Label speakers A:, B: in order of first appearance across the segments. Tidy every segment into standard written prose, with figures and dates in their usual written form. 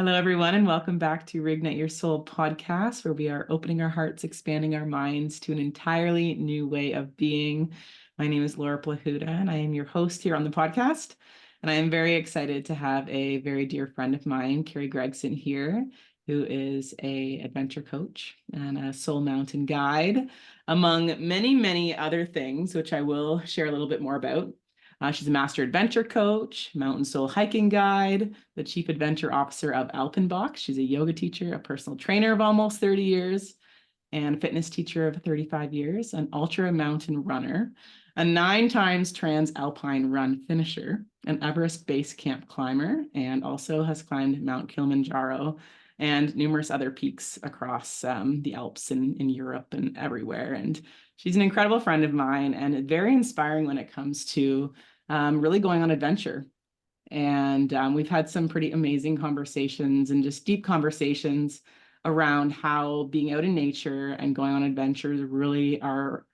A: Hello, everyone, and welcome back to Reignite Your Soul podcast, where we are opening our hearts, expanding our minds to an entirely new way of being. My name is Laura Plahuta, and I am your host here on the podcast. And I am very excited to have a very dear friend of mine, Karrie Gregson, here, who is an adventure coach and a soul mountain guide, among many, many other things, which I will share a little bit more about. She's a master adventure coach, mountain soul hiking guide, the chief adventure officer of Alpenbach. She's a yoga teacher, a personal trainer of almost 30 years, and a fitness teacher of 35 years, an ultra mountain runner, a 9 times trans-alpine run finisher, an Everest base camp climber, and also has climbed Mount Kilimanjaro and numerous other peaks across the Alps in Europe and everywhere. And she's an incredible friend of mine and very inspiring when it comes to really going on adventure. And we've had some pretty amazing conversations and just deep conversations around how being out in nature and going on adventures really are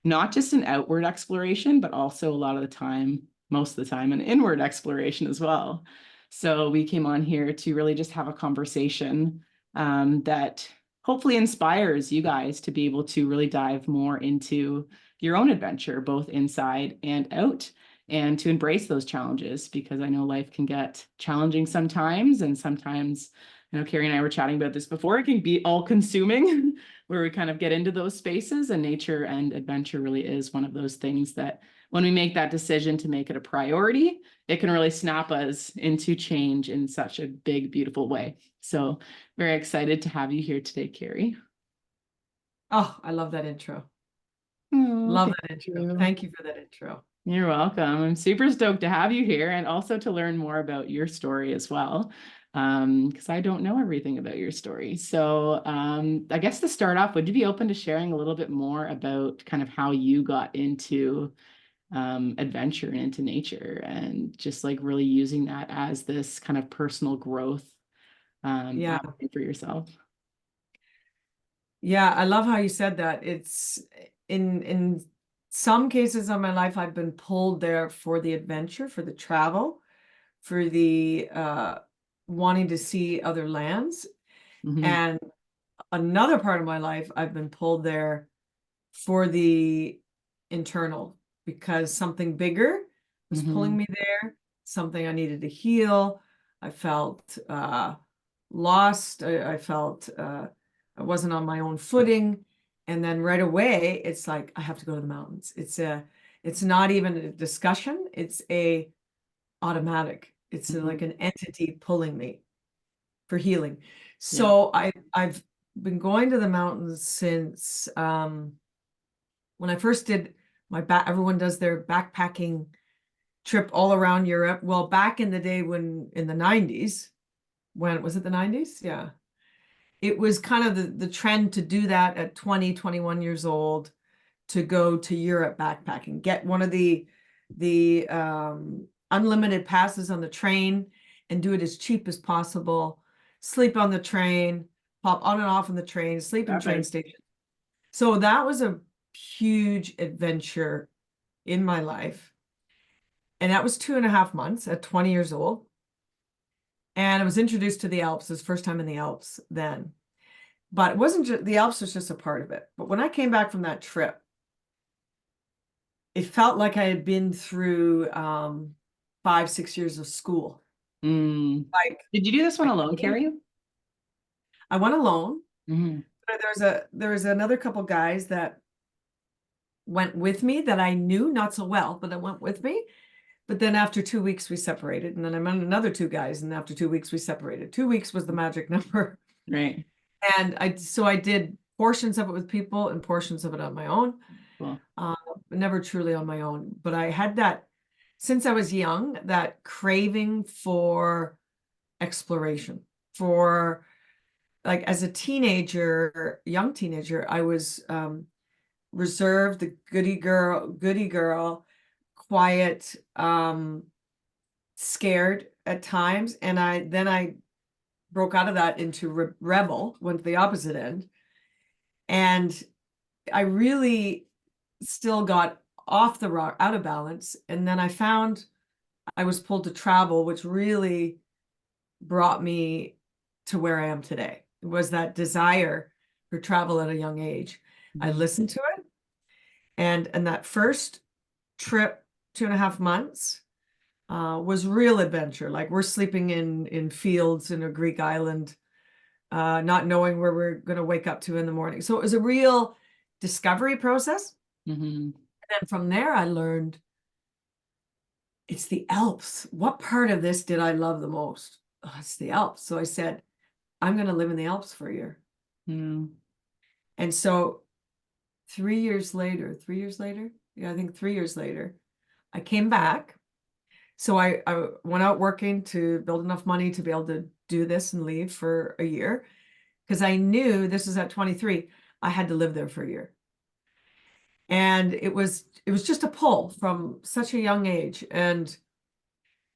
A: not just an outward exploration, but also a lot of the time, most of the time, an inward exploration as well. So we came on here to really just have a conversation that hopefully inspires you guys to be able to really dive more into your own adventure, both inside and out, and to embrace those challenges, because I know life can get challenging sometimes. And sometimes, Karrie and I were chatting about this before, it can be all consuming where we kind of get into those spaces, and nature and adventure really is one of those things that when we make that decision to make it a priority, it can really snap us into change in such a big, beautiful way. So very excited to have you here today, Karrie.
B: Oh, I love that intro.
A: Oh,
B: Love that intro.
A: you.
B: Thank you for that intro.
A: You're welcome. I'm super stoked to have you here and also to learn more about your story as well, because I don't know everything about your story. So I guess to start off, would you be open to sharing a little bit more about kind of how you got into adventure and into nature and just like really using that as this kind of personal growth
B: Yeah.
A: avenue for yourself?
B: Yeah, I love how you said that. It's in some cases of my life, I've been pulled there for the adventure, for the travel, for the wanting to see other lands.
A: Mm-hmm.
B: And another part of my life, I've been pulled there for the internal, because something bigger was pulling me there, something I needed to heal. I felt lost. I felt I wasn't on my own footing. And then right away, it's like, I have to go to the mountains. It's not even a discussion. It's a automatic. It's like an entity pulling me for healing. So I've been going to the mountains since when I first did everyone does their backpacking trip all around Europe. Well, back in the day when in the 90s, when was it the 90s? Yeah. It was kind of the trend to do that at 20, 21 years old, to go to Europe backpacking, get one of the unlimited passes on the train and do it as cheap as possible, sleep on the train, pop on and off on the train, sleep in train station. So that was a huge adventure in my life. And that was 2.5 months at 20 years old. And I was introduced to the Alps. It was first time in the Alps then. But it wasn't just, the Alps was just a part of it. But when I came back from that trip, it felt like I had been through 5-6 years of school.
A: Like, did you do this one alone, Karrie?
B: I went alone.
A: Mm-hmm.
B: But there was another couple guys that went with me that I knew not so well, but that went with me. But then after 2 weeks, we separated. And then I met another 2 guys. And after 2 weeks, we separated. 2 weeks was the magic number.
A: Right.
B: And I did portions of it with people and portions of it on my own.
A: Cool.
B: Never truly on my own. But I had that, since I was young, that craving for exploration. For, like, as a teenager, young teenager, I was reserved, the goody girl, quiet, scared at times. And I broke out of that into rebel, went to the opposite end. And I really still got off the rock, out of balance. And then I found I was pulled to travel, which really brought me to where I am today. It was that desire for travel at a young age. I listened to it. And that first trip, 2.5 months, was real adventure. Like we're sleeping in fields in a Greek island, not knowing where we're going to wake up to in the morning. So it was a real discovery process. And then from there, I learned it's the Alps. What part of this did I love the most? Oh, it's the Alps. So I said, I'm going to live in the Alps for a year. And so 3 years later, yeah, I think 3 years later, I came back. So I went out working to build enough money to be able to do this and leave for a year, because I knew, this is at 23, I had to live there for a year. And it was just a pull from such a young age. And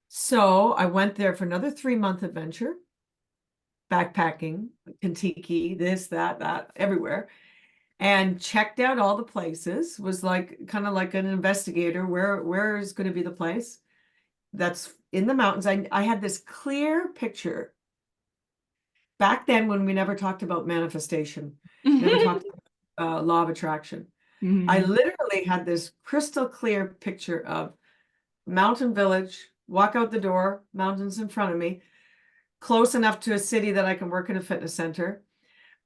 B: so I went there for another 3-month adventure, backpacking, Kentucky, this, that, everywhere, and checked out all the places, was like kind of like an investigator. Where is going to be the place that's in the mountains? I had this clear picture back then, when we never talked about manifestation, never talked about law of attraction. I literally had this crystal clear picture of mountain village, walk out the door, mountains in front of me, close enough to a city that I can work in a fitness center.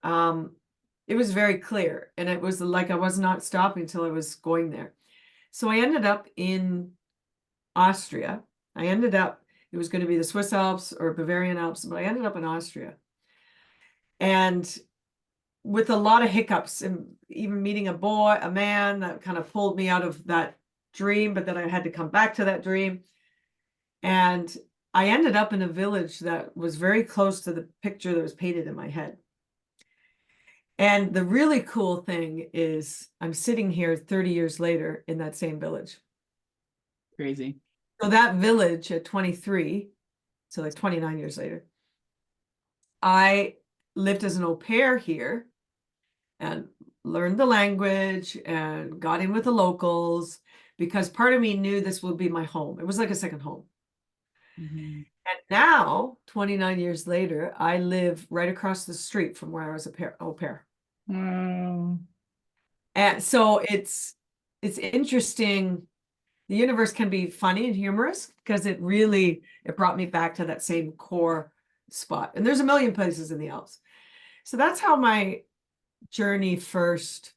B: It was very clear, and it was like I was not stopping until I was going there. So I ended up in Austria. It was going to be the Swiss Alps or Bavarian Alps, but I ended up in Austria. And with a lot of hiccups, and even meeting a man that kind of pulled me out of that dream, but then I had to come back to that dream. And I ended up in a village that was very close to the picture that was painted in my head. And the really cool thing is I'm sitting here 30 years later in that same village.
A: Crazy.
B: So that village at 23, so like 29 years later, I lived as an au pair here and learned the language and got in with the locals, because part of me knew this would be my home. It was like a second home. And now, 29 years later, I live right across the street from where I was au pair. And so it's interesting. The universe can be funny and humorous, because it brought me back to that same core spot. And there's a million places in the Alps. So that's how my journey first,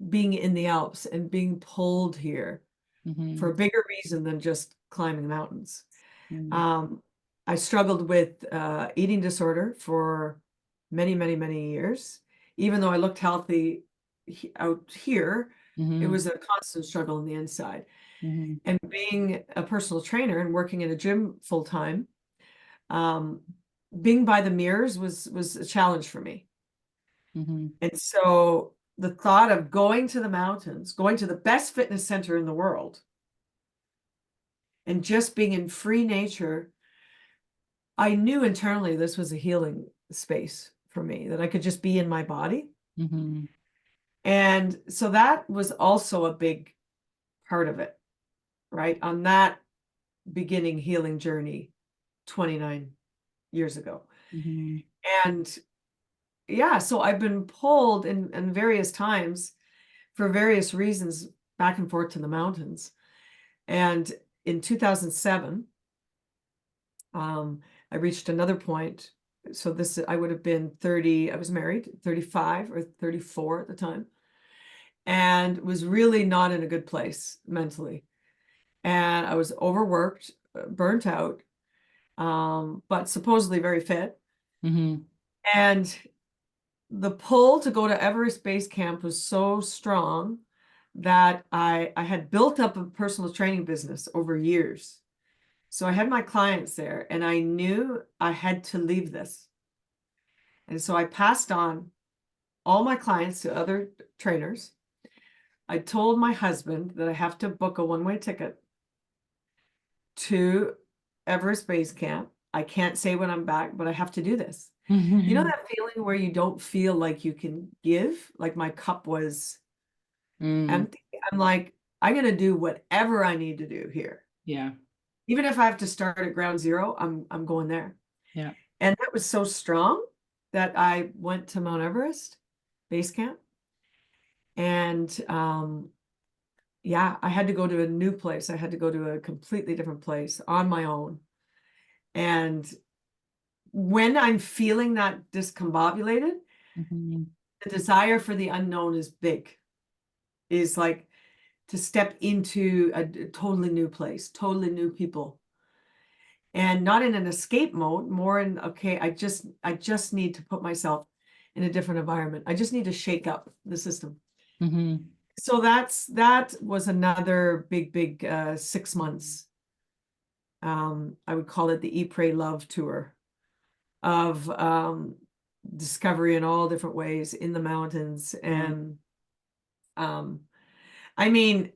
B: being in the Alps and being pulled here for a bigger reason than just climbing mountains. I struggled with eating disorder for many, many, many years. Even though I looked healthy out here, it was a constant struggle on the inside. And being a personal trainer and working in a gym full time, being by the mirrors was a challenge for me. And so the thought of going to the mountains, going to the best fitness center in the world, and just being in free nature, I knew internally this was a healing space for me, that I could just be in my body. And so that was also a big part of it, right? On that beginning healing journey 29 years ago. And yeah, so I've been pulled in various times for various reasons back and forth to the mountains. And in 2007, I reached another point. So I would have been 30, I was married, 35 or 34 at the time, and was really not in a good place mentally. And I was overworked, burnt out, but supposedly very fit. And the pull to go to Everest Base Camp was so strong that I had built up a personal training business over years. So I had my clients there, and I knew I had to leave this. And so I passed on all my clients to other trainers. I told my husband that I have to book a one-way ticket to Everest Base Camp. I can't say when I'm back, but I have to do this. You know that feeling where you don't feel like you can give? Like my cup was empty. I'm like, I'm going to do whatever I need to do here.
A: Yeah.
B: Even if I have to start at ground zero, I'm going there.
A: Yeah.
B: And that was so strong that I went to Mount Everest base camp. And yeah, I had to go to a new place. I had to go to a completely different place on my own. And when I'm feeling that discombobulated,
A: Mhm.
B: the desire for the unknown is big, is like to step into a totally new place, totally new people. And not in an escape mode, more in, okay, I just need to put myself in a different environment. I just need to shake up the system.
A: Mhm.
B: So that was another big 6 months. I would call it the Eat, Pray, Love tour of discovery in all different ways in the mountains.
A: Yeah.
B: And I mean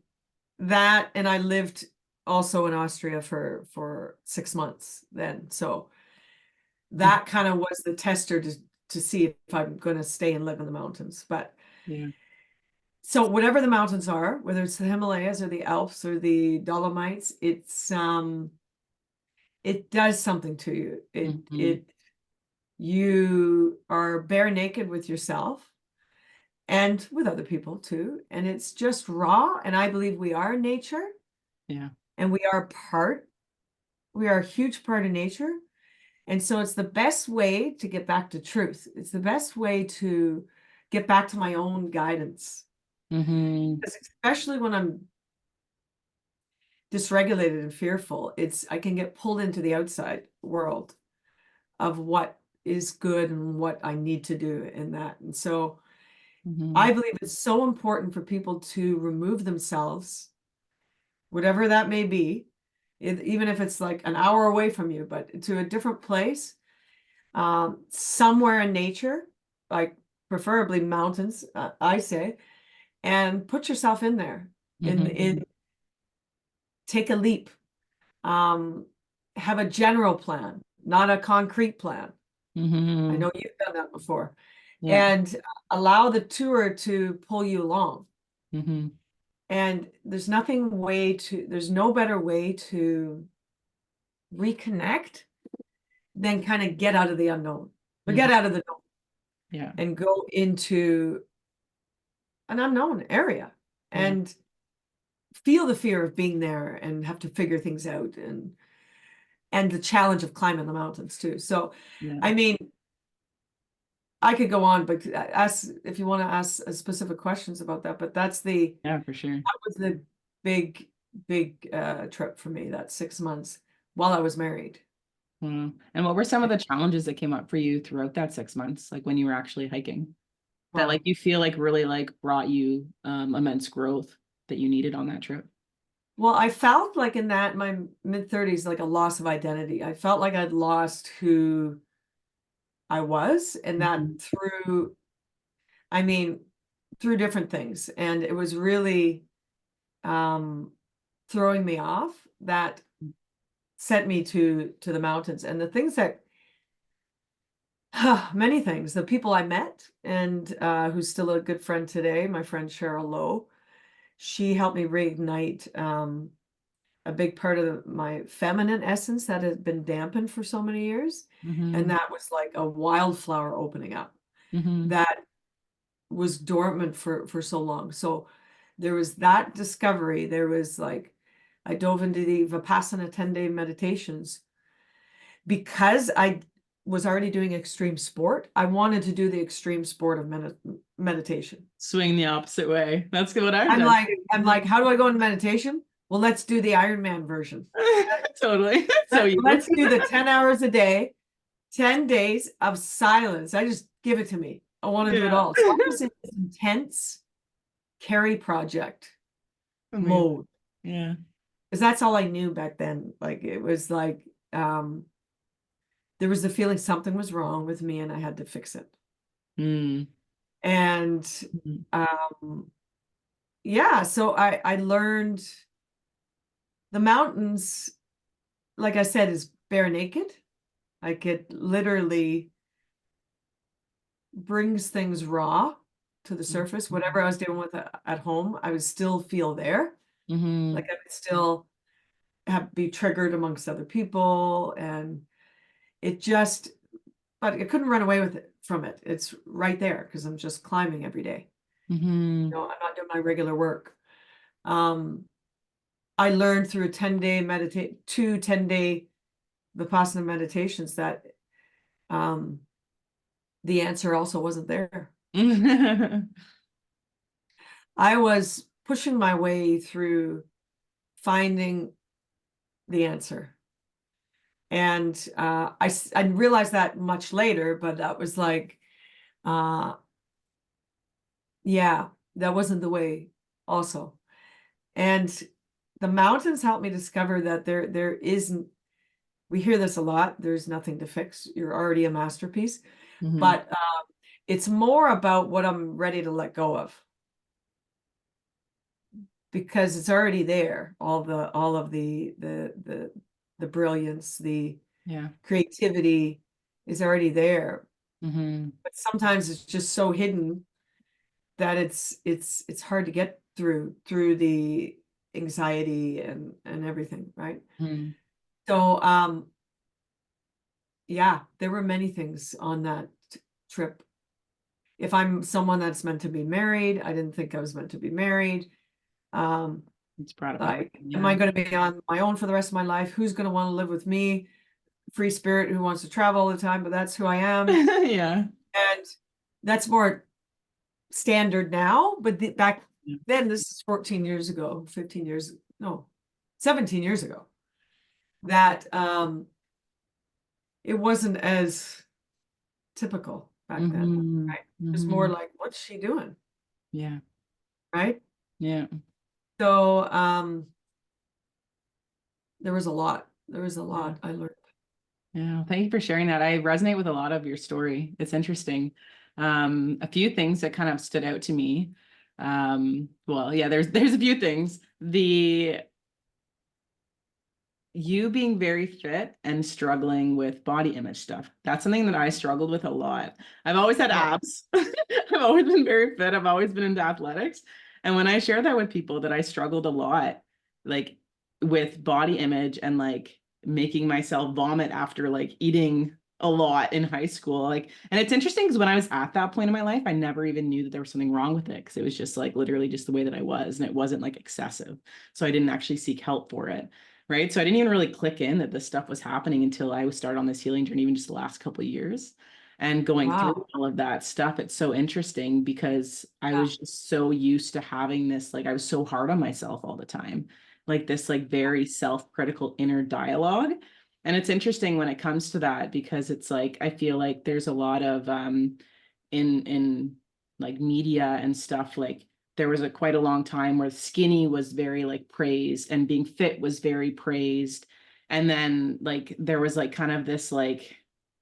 B: that, and I lived also in Austria for 6 months then. So
A: Mhm.
B: that kind of was the tester to see if I'm going to stay and live in the mountains. But
A: Yeah.
B: so whatever the mountains are, whether it's the Himalayas or the Alps or the Dolomites, it does something to you.
A: Mhm.
B: You are bare naked with yourself and with other people too. And it's just raw. And I believe we are nature,
A: Yeah.
B: and we are a huge part of nature. And so it's the best way to get back to truth. It's the best way to get back to my own guidance.
A: Mhm.
B: Because especially when I'm dysregulated and fearful, I can get pulled into the outside world of what is good and what I need to do in that. And so I
A: Mhm.
B: believe it's so important for people to remove themselves, whatever that may be, even if it's like an hour away from you, but to a different place, somewhere in nature, like preferably mountains, I say, and put yourself in there. In
A: Mhm.
B: take a leap. Um, have a general plan, not a concrete plan. I
A: Mhm.
B: know you've done that before.
A: Yeah.
B: And allow the tour to pull you along.
A: Mhm.
B: And there's no better way to reconnect than kind of get out of the unknown, or
A: Mhm.
B: get out of the known
A: Yeah.
B: and go into an unknown area
A: Yeah.
B: and feel the fear of being there and have to figure things out, and the challenge of climbing the mountains too. So,
A: Yeah.
B: I mean, I could go on, but ask if you want to ask specific questions about that. But
A: Yeah, for sure.
B: that was the big trip for me. That 6 months while I was married.
A: Wow. And what were some of the challenges that came up for you throughout that 6 months, like when you were actually hiking, that like
B: Wow.
A: you feel like really like brought you immense growth that you needed on that trip?
B: Well, I felt like in that my mid-30s, like a loss of identity. I felt like I'd lost who I was, and that
A: Mhm.
B: I mean, through different things. And it was really um, throwing me off. That sent me to the mountains, and the things that many things, the people I met, and who's still a good friend today, my friend Cheryl Lowe, she helped me reignite a big part of my feminine essence that had been dampened for so many years. And
A: Mhm.
B: that was like a wildflower opening up
A: Mhm.
B: that was dormant for so long. So there was that discovery. There was like, I dove into the Vipassana 10-day meditations because I was already doing extreme sport. I wanted to do the extreme sport of meditation.
A: Swing the opposite way. That's what I've
B: I'm
A: done.
B: like, I'm like, how do I go into meditation? Well, let's do the Ironman version.
A: Totally. So you.
B: Let's do the 10 hours a day, 10 days of silence. I just give it to me. I want to do it
A: Yeah.
B: all. So I was in this intense Karrie project
A: Amazing.
B: mode,
A: Yeah.
B: because that's all I knew back then. Like it was like there was the feeling something was wrong with me and I had to fix it.
A: Mm.
B: And
A: Mhm.
B: um yeah, so I learned the mountains, like I said, is bare naked. Like it literally brings things raw to the surface. Whatever I was dealing with at home, I would still feel there. Like
A: Mhm.
B: I would still be triggered amongst other people. And it just but I couldn't run away from it. It's right there because I'm just climbing every day.
A: Mm-hmm.
B: I'm not doing my regular work. I learned through a 10-day two 10-day Vipassana meditations that the answer also wasn't there. I was pushing my way through finding the answer. And I realized that much later, but that was like, yeah, that wasn't the way also. And the mountains helped me discover that there isn't, we hear this a lot, there's nothing to fix. You're already a masterpiece.
A: Mm-hmm.
B: But it's more about what I'm ready to let go of. Because it's already there, all of the brilliance, the creativity is already there.
A: Mm-hmm.
B: But sometimes it's just so hidden that it's hard to get through the anxiety and everything, right?
A: Mm-hmm.
B: So yeah, there were many things on that trip. If I'm someone that's meant to be married, I didn't think I was meant to be married.
A: It's brought up
B: Like,
A: everything.
B: am
A: Yeah.
B: I going to be on my own for the rest of my life? Who's going to want to live with me? Free spirit who wants to travel all the time, but that's who I am.
A: Yeah.
B: And that's more standard now. But back
A: Yeah.
B: then, this is 14 years ago, 15 years, no, 17 years ago, that it wasn't as typical back then,
A: Mm-hmm.
B: right? It was more
A: Mm-hmm.
B: like, what's she doing?
A: Yeah.
B: Right?
A: Yeah.
B: So there was a lot.
A: Yeah.
B: I learned.
A: Yeah. Thank you for sharing that. I resonate with a lot of your story. It's interesting. A few things that kind of stood out to me. Well, yeah, there's a few things. You being very fit and struggling with body image stuff. That's something that I struggled with a lot. I've always had
B: Yeah.
A: abs. I've always been very fit. I've always been into athletics. And when I share that with people that I struggled a lot, like with body image and like making myself vomit after like eating a lot in high school. Like, and it's interesting because when I was at that point in my life, I never even knew that there was something wrong with it because it was just like literally just the way that I was. And it wasn't like excessive. So I didn't actually seek help for it. Right. So I didn't even really click in that this stuff was happening until I was started on this healing journey, even just the last couple of years. And going through
B: Wow.
A: all of that stuff, it's so interesting because I
B: Yeah.
A: was just so used to having this, like I was so hard on myself all the time, like this like very self-critical inner dialogue. And it's interesting when it comes to that because it's like I feel like there's a lot of in like media and stuff like there was a quite a long time where skinny was very like praised and being fit was very praised. And then like there was like kind of this like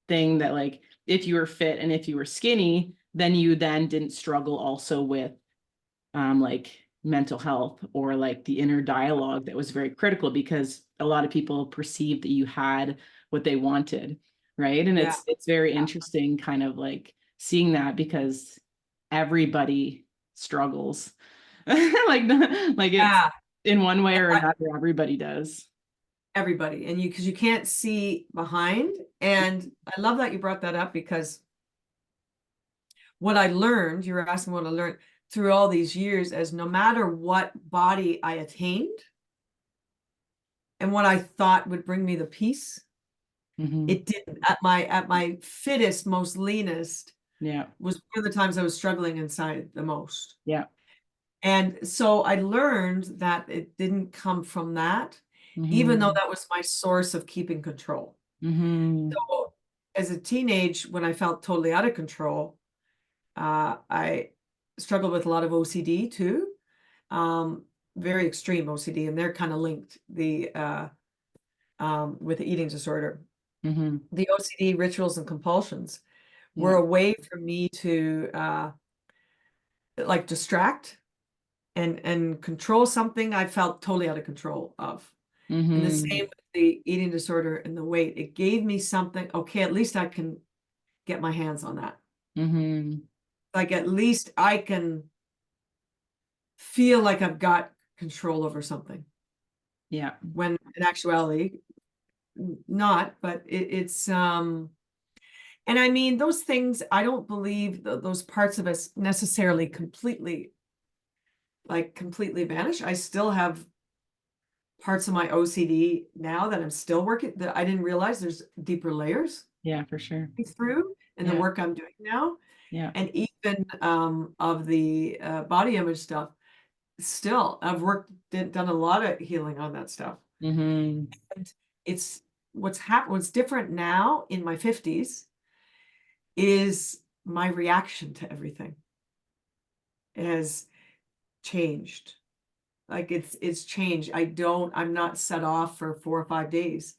A: thing that like if you were fit and if you were skinny, then you then didn't struggle also with like mental health or like the inner dialogue that was very critical because a lot of people perceived that you had what they wanted, right? And
B: Yeah.
A: it's very
B: Yeah.
A: interesting kind of like seeing that because everybody struggles. like like it's
B: Yeah.
A: in one way or another everybody does.
B: Everybody. And because you can't see behind. And I love that you brought that up because what I learned, you were asking what I learned through all these years, as no matter what body I attained and what I thought would bring me the peace,
A: Mm-hmm.
B: it didn't. At my fittest, most leanest
A: Yeah.
B: was one of the times I was struggling inside the most.
A: Yeah.
B: And so I learned that it didn't come from that, even though
A: Mm-hmm.
B: that was my source of keeping control.
A: Mm-hmm.
B: So as a teenage, when I felt totally out of control, I struggled with a lot of OCD too, very extreme OCD, and they're kind of linked with the eating disorder.
A: Mm-hmm.
B: The OCD rituals and compulsions were
A: Yeah.
B: a way for me to like distract and control something I felt totally out of control of. And the
A: Mm-hmm.
B: same with the eating disorder and the weight. It gave me something, okay, at least I can get my hands on that.
A: Mm-hmm.
B: Like at least I can feel like I've got control over something.
A: Yeah.
B: When in actuality, not, but it's And I mean, those things, I don't believe those parts of us necessarily completely vanish. I still have parts of my OCD now that I'm still working, that I didn't realize there's deeper layers
A: Yeah, for sure.
B: through in the
A: Yeah.
B: work I'm doing now.
A: Yeah.
B: And even of the body image stuff, still I've done a lot of healing on that stuff.
A: Mm-hmm.
B: And it's what's different now in my 50s is my reaction to everything has changed. Like it's changed. I'm not set off for 4 or 5 days.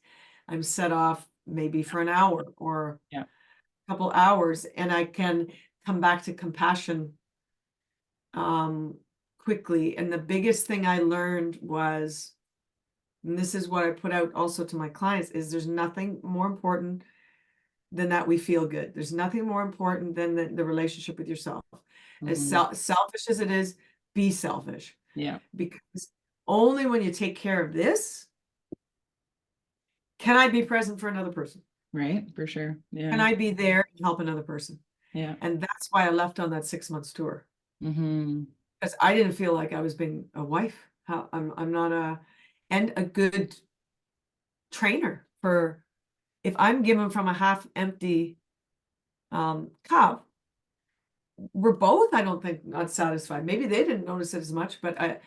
B: I'm set off maybe for an hour or
A: Yeah.
B: a couple hours, and I can come back to compassion quickly. And the biggest thing I learned was, and this is what I put out also to my clients, is there's nothing more important than that we feel good. There's nothing more important than the relationship with yourself. As
A: Mm-hmm.
B: selfish as it is, be selfish.
A: Yeah.
B: Because only when you take care of this can I be present for another person.
A: Right. For sure.
B: Can
A: Yeah.
B: I be there and help another person?
A: Yeah.
B: And that's why I left on that 6 months tour.
A: Mm-hmm.
B: Because I didn't feel like I was being a wife. I'm not a good trainer for, if I'm given from a half empty cup, we're both, I don't think, not satisfied. Maybe they didn't notice it as much, but I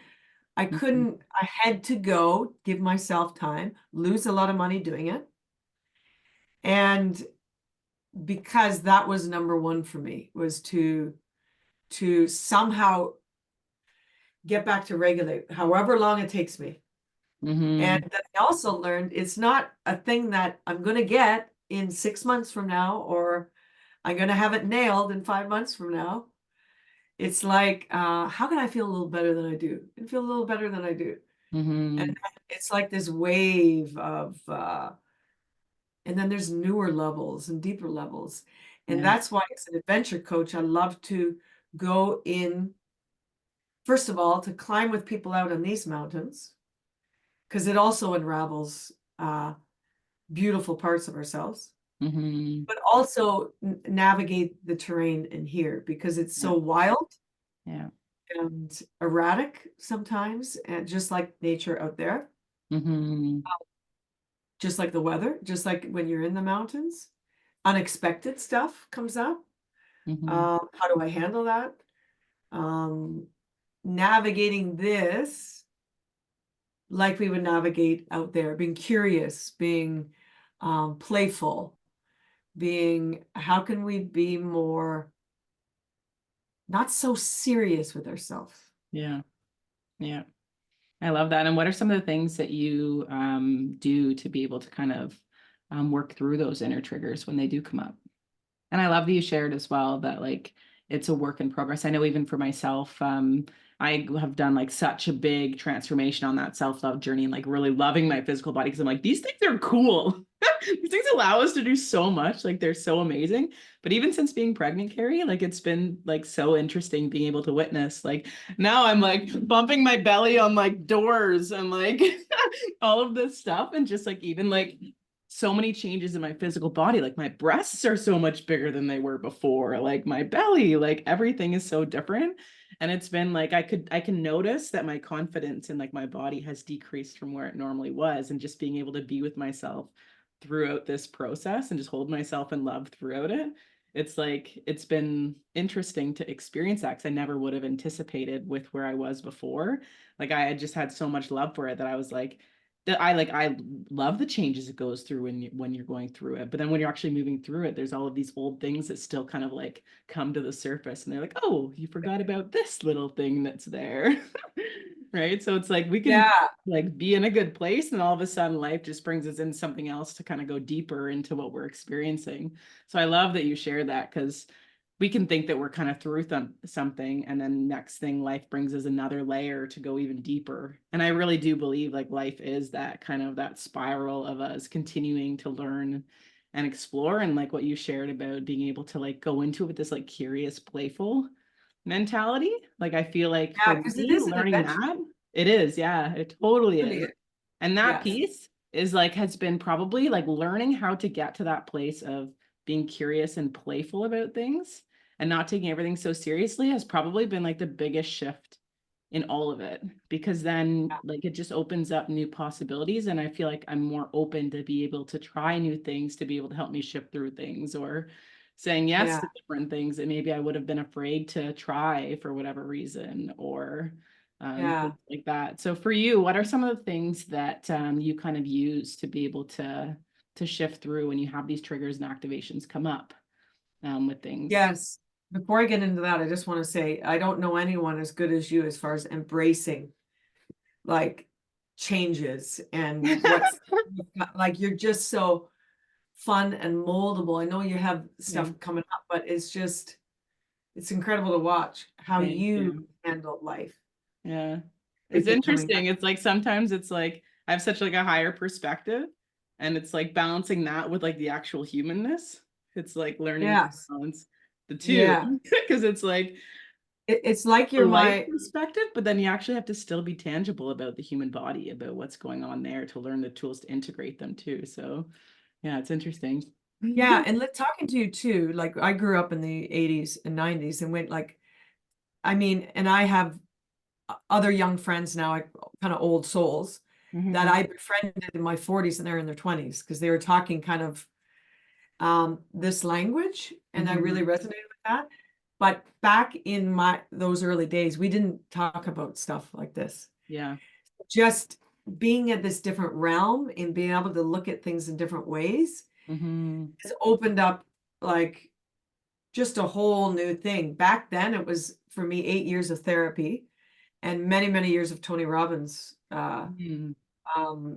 A: Mm-hmm.
B: couldn't, I had to go give myself time, lose a lot of money doing it. And because that was number one for me, was to somehow get back to regulate, however long it takes me.
A: Mm-hmm.
B: And then I also learned it's not a thing that I'm going to get in 6 months from now, or I'm going to have it nailed in 5 months from now. It's like, how can I feel a little better than I do? And feel a little better than I do.
A: Mm-hmm.
B: And it's like this wave of, and then there's newer levels and deeper levels. And
A: Yeah.
B: that's why, as an adventure coach, I love to go in, first of all, to climb with people out on these mountains, because it also unravels beautiful parts of ourselves,
A: Mm-hmm.
B: but also navigate the terrain in here, because it's
A: Yeah.
B: so wild
A: Yeah.
B: and erratic sometimes, and just like nature out there,
A: Mm-hmm.
B: just like the weather, just like when you're in the mountains, unexpected stuff comes up.
A: Mm-hmm.
B: How do I handle that? Um, Navigating this like we would navigate out there, being curious, being playful, being, how can we be more not so serious with ourselves?
A: Yeah. Yeah. I love that. And what are some of the things that you do to be able to kind of work through those inner triggers when they do come up? And I love that you shared as well that like it's a work in progress. I know even for myself, I have done like such a big transformation on that self-love journey and like really loving my physical body because I'm like, these things are cool. These things allow us to do so much. Like they're so amazing. But even since being pregnant, Karrie, like it's been like so interesting being able to witness. Like now I'm like bumping my belly on like doors and like all of this stuff. And just like even like so many changes in my physical body. Like my breasts are so much bigger than they were before. Like my belly, like everything is so different. And it's been like I can notice that my confidence in like my body has decreased from where it normally was. And just being able to be with myself throughout this process and just hold myself in love throughout it. It's like it's been interesting to experience that because I never would have anticipated with where I was before. Like I had just had so much love for it that I was like, that I love the changes it goes through when you're going through it. But then when you're actually moving through it, there's all of these old things that still kind of like come to the surface and they're like, oh, you forgot about this little thing that's there. Right. So it's like we can
B: Yeah.
A: like be in a good place and all of a sudden life just brings us in something else to kind of go deeper into what we're experiencing. So I love that you share that because we can think that we're kind of through something and then next thing life brings us another layer to go even deeper. And I really do believe like life is that kind of that spiral of us continuing to learn and explore, and like what you shared about being able to like go into it with this like curious playful mentality. Like I feel like
B: Yeah,
A: for
B: because it
A: me
B: is an
A: learning
B: adventure.
A: that, it is, yeah, it totally
B: It really
A: is.
B: is.
A: And that
B: Yes.
A: piece is like has been probably like learning how to get to that place of being curious and playful about things and not taking everything so seriously has probably been like the biggest shift in all of it, because then like it just opens up new possibilities, and I feel like I'm more open to be able to try new things, to be able to help me shift through things, or saying yes
B: Yeah.
A: to different things that maybe I would have been afraid to try for whatever reason, or
B: Yeah.
A: things like that. So for you, what are some of the things that you kind of use to be able to shift through when you have these triggers and activations come up with things?
B: Yes. Before I get into that, I just want to say I don't know anyone as good as you as far as embracing like changes and what's like you're just so fun and moldable. I know you have
A: Yeah,
B: stuff coming up, but it's incredible to watch how
A: thank
B: you
A: you.
B: handle life.
A: Yeah. It's
B: Is it coming up?
A: interesting. It's like sometimes it's like I have such like a higher perspective, and it's like balancing that with like the actual humanness. It's like learning to
B: Yes.
A: balance the two
B: Yeah.
A: because it's like
B: It's like
A: the
B: you're
A: life
B: my
A: perspective, but then you actually have to still be tangible about the human body, about what's going on there to learn the tools to integrate them too. So yeah, it's interesting.
B: yeah, and talking to you too, like I grew up in the 80s and 90s and went like I mean, and I have other young friends now, like kind of old souls that
A: Mhm.
B: I befriended in my 40s and they're in their 20s because they were talking kind of this language, and I really
A: Mhm.
B: resonated with that. But back in those early days, we didn't talk about stuff like this.
A: Yeah.
B: Just being at this different realm and being able to look at things in different ways
A: Mhm.
B: has opened up like just a whole new thing. Back then, it was for me 8 years of therapy and many, many years of Tony Robbins
A: Mhm.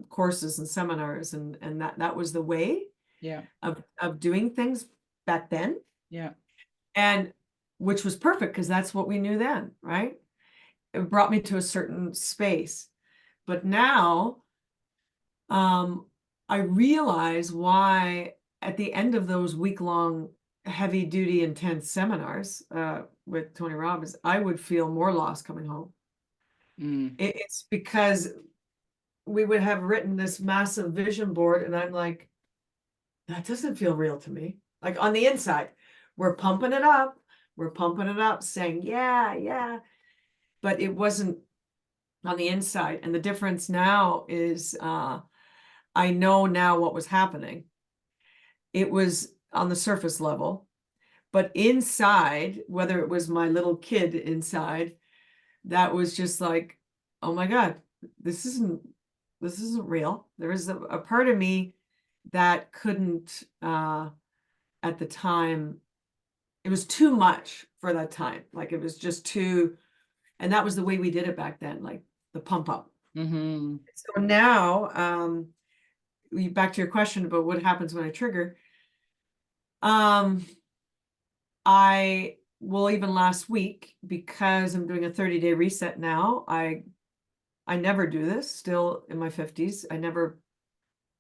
B: courses and seminars, and that was the way
A: Yeah.
B: of doing things back then,
A: Yeah.
B: and which was perfect because that's what we knew then, right? It brought me to a certain space, but now um, I realize why at the end of those week-long, heavy-duty, intense seminars with Tony Robbins, I would feel more lost coming home.
A: Mm.
B: It's because we would have written this massive vision board, and I'm like, that doesn't feel real to me. Like on the inside, we're pumping it up, saying, yeah, yeah. But it wasn't on the inside. And the difference now is I know now what was happening. It was on the surface level, but inside, whether it was my little kid inside, that was just like, oh my God, this isn't this isn't real. There is a part of me that couldn't at the time, it was too much for that time. Like it was just too, and that was the way we did it back then, like the pump up.
A: Mhm.
B: So now, back to your question about what happens when I trigger. Um, I well, even last week, because I'm doing a 30-day reset now, I never do this, still in my 50s. I never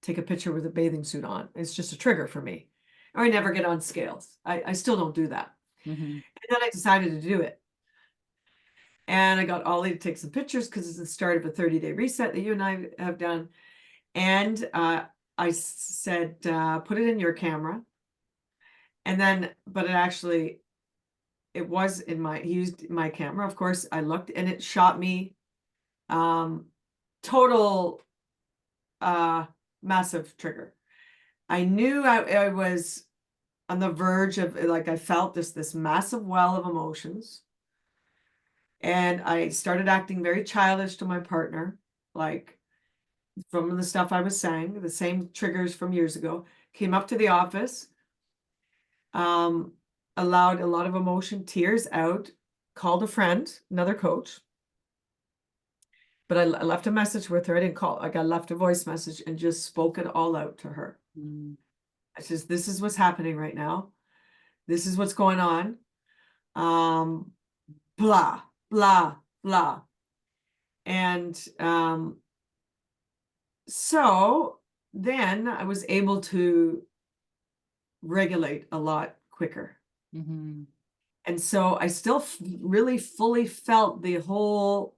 B: take a picture with a bathing suit on. It's just a trigger for me. Or I never get on scales. I still don't do that.
A: Mhm.
B: And then I decided to do it. And I got Ollie to take some pictures because it's the start of a 30-day reset that you and I have done. And I said, put it in your camera. And then, but it actually, it was in he used my camera. Of course, I looked and it shot me total massive trigger. I knew I was on the verge of like, I felt this massive well of emotions. And I started acting very childish to my partner, like from the stuff I was saying, the same triggers from years ago. Came up to the office, um, allowed a lot of emotion, tears out, called a friend, another coach. But I left a message with her. I didn't call, like I left a voice message and just spoke it all out to her.
A: Mm.
B: I says, this is what's happening right now. This is what's going on. Blah, blah, blah. And so then I was able to regulate a lot quicker.
A: Mhm.
B: And so I still really fully felt the whole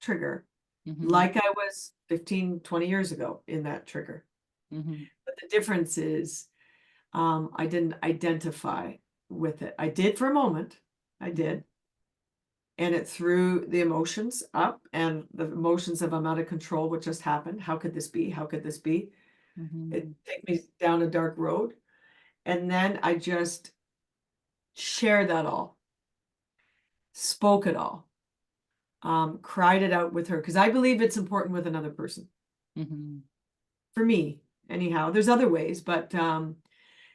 B: trigger
A: Mhm.
B: like I was 15, 20 years ago in that trigger.
A: Mhm.
B: But the difference is I didn't identify with it. I did for a moment. I did. And it threw the emotions up, and the emotions of I'm out of control, what just happened. How could this be? How could this be? It took me down a dark road. And then I just shared that all, spoke it all, cried it out with her, because I believe it's important with another person. For me, anyhow. There's other ways, but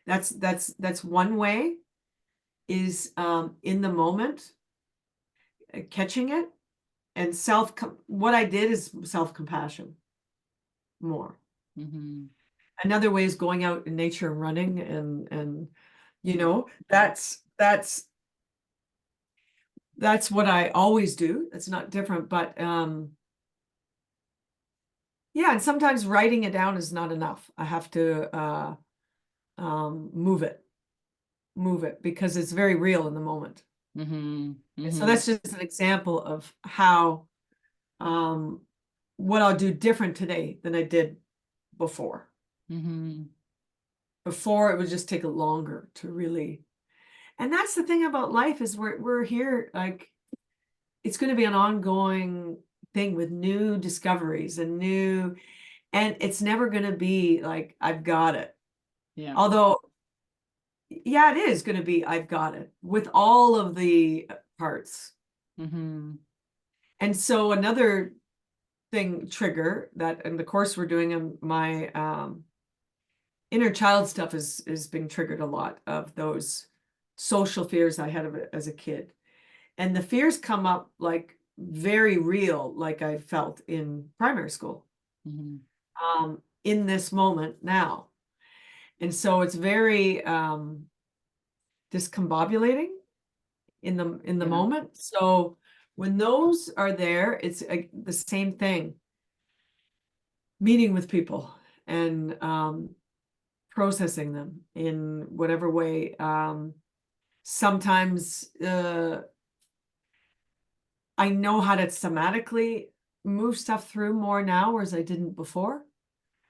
B: that's one way, is in the moment, catching it, and what I did is self-compassion more. Another way is going out in nature and running, and you know, that's what I always do. It's not different, but yeah, and sometimes writing it down is not enough. I have to move it because it's very real in the moment. So that's just an example of how what I'll do different today than I did before. Before, it would just take longer to really, and that's the thing about life, is we're here, like, it's going to be an ongoing thing with new discoveries and it's never going to be like I've got it.
A: Yeah.
B: Although, yeah, it is going to be I've got it with all of the parts. And so another trigger that in the course we're doing, in my inner child stuff is being triggered a lot, of those social fears I had of it as a kid. And the fears come up like very real, like I felt in primary school, in this moment now. And so it's very discombobulating in the moment. So when those are there, it's the same thing. Meeting with people and processing them in whatever way. Sometimes I know how to somatically move stuff through more now, whereas I didn't before.